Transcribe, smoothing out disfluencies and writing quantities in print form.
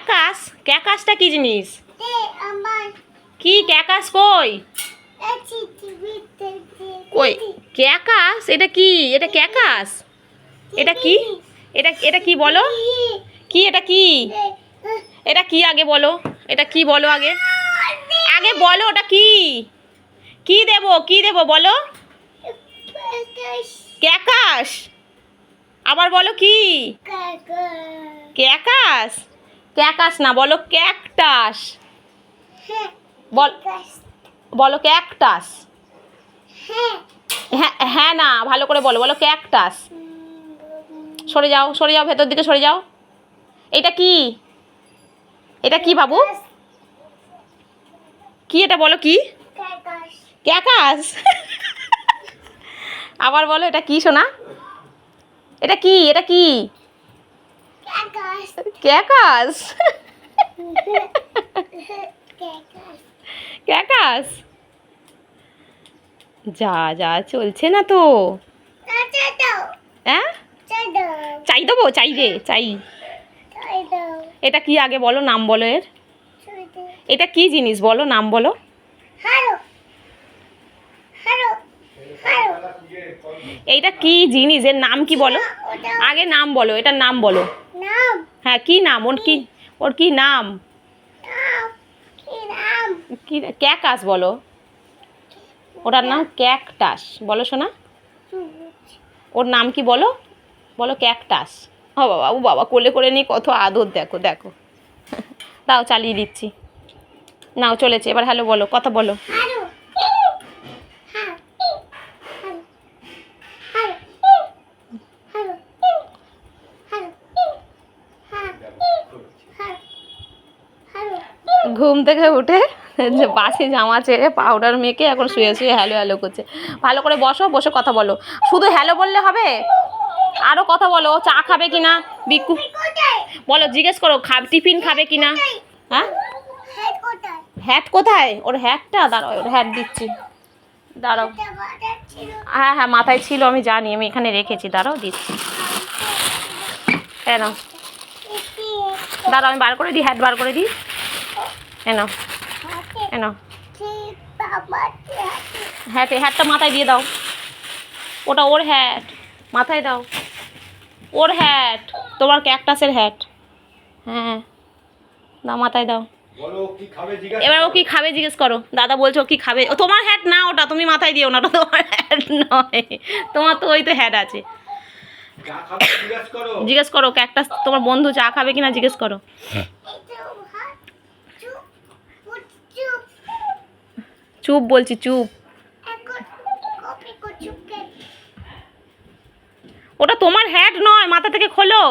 ক্যাকাস? ক্যাকাসটা কি জিনিস? কি ক্যাকাস কই? কই ক্যাকাস? এটা কি? এটা ক্যাকাস? এটা কি? এটা কি বলো? কি এটা কি? এটা কি আগে বলো? এটা কি বলো আগে? আগে বলো ওটা কি? কি দেবো? কি দেবো বলো? ক্যাকাস। আবার বলো কি? ক্যাকাস? ক্যাকাস না, বলো ক্যাকটাস। বলো ক্যাকটাস। হ্যাঁ হ্যাঁ না, ভালো করে বলো, বলো ক্যাকটাস। সরে যাও, সরে যাও, ভেতর দিকে সরে যাও। এটা কি? এটা কি বাবু? কি এটা বলো কি? ক্যাকাস। আবার বলো এটা কি সোনা? এটা কি? এটা কি? ক্যাকাস। ক্যাকাস। যা যা চলছে না তো। হ্যাঁ চাই দেবো, চাই রে চাই। এটা কি আগে বলো, নাম বলো এর। এটা কি জিনিস বলো, নাম বলো। এইটা কি জিনিস, এর নাম কি বলো? আগে নাম বলো, এটার নাম বলো। হ্যাঁ কি নাম ওর? কি ওর কি নাম? কি ক্যাকাস বলো। ওটার নাম ক্যাকটাস বলো শোনা। ওর নাম কি বলো? বলো ক্যাকটাস। ও বাবা, ও বাবা, কোলে করে নিয়ে কত আদর, দেখো দেখো। দাও চালিয়ে দিচ্ছি। নাও চলেছে, এবার হ্যালো বলো, কথা বলো। ঘুম থেকে উঠে বাসি জামা ছেড়ে পাউডার মেখে এখন শুয়ে শুয়ে হ্যালো হ্যালো করছে। ভালো করে বসো, বসে কথা বলো। শুধু হ্যালো বললে হবে? আরও কথা বলো। চা খাবে কিনা? বিকু বলো, জিজ্ঞেস করো টিফিন খাবে কিনা। হ্যাঁ হ্যাট কোথায়? ওর হ্যাটটা দাঁড়াও, ওর হ্যাট দিচ্ছি, দাঁড়াও। হ্যাঁ হ্যাঁ মাথায় ছিল, আমি জানি, আমি এখানে রেখেছি, দাঁড়াও দিচ্ছি। কেন দাঁড়াও, আমি বার করে দিই, হ্যাট বার করে দিই। এনো এনো, হ্যাটটা মাথায় দিয়ে দাও। ওটা ওর হ্যাট, মাথায় দাও। ওর হ্যাট, তোমার ক্যাকটাসের হ্যাট। হ্যাঁ দাও, মাথায় দাও। এবার ও কি খাবে জিজ্ঞেস করো। দাদা বলছো ও কি খাবে। ও তোমার হ্যাট না ওটা, তুমি মাথায় দিও না, ওটা তোমার হ্যাট নয়। তোমার তো ওই তো হ্যাট আছে। জিজ্ঞেস করো ক্যাকটাস তোমার বন্ধু চা খাবে কিনা জিজ্ঞেস করো। চুপ বলছি, চুপ। ওটা তোমার হ্যাট নয়, মাথা থেকে খোলো।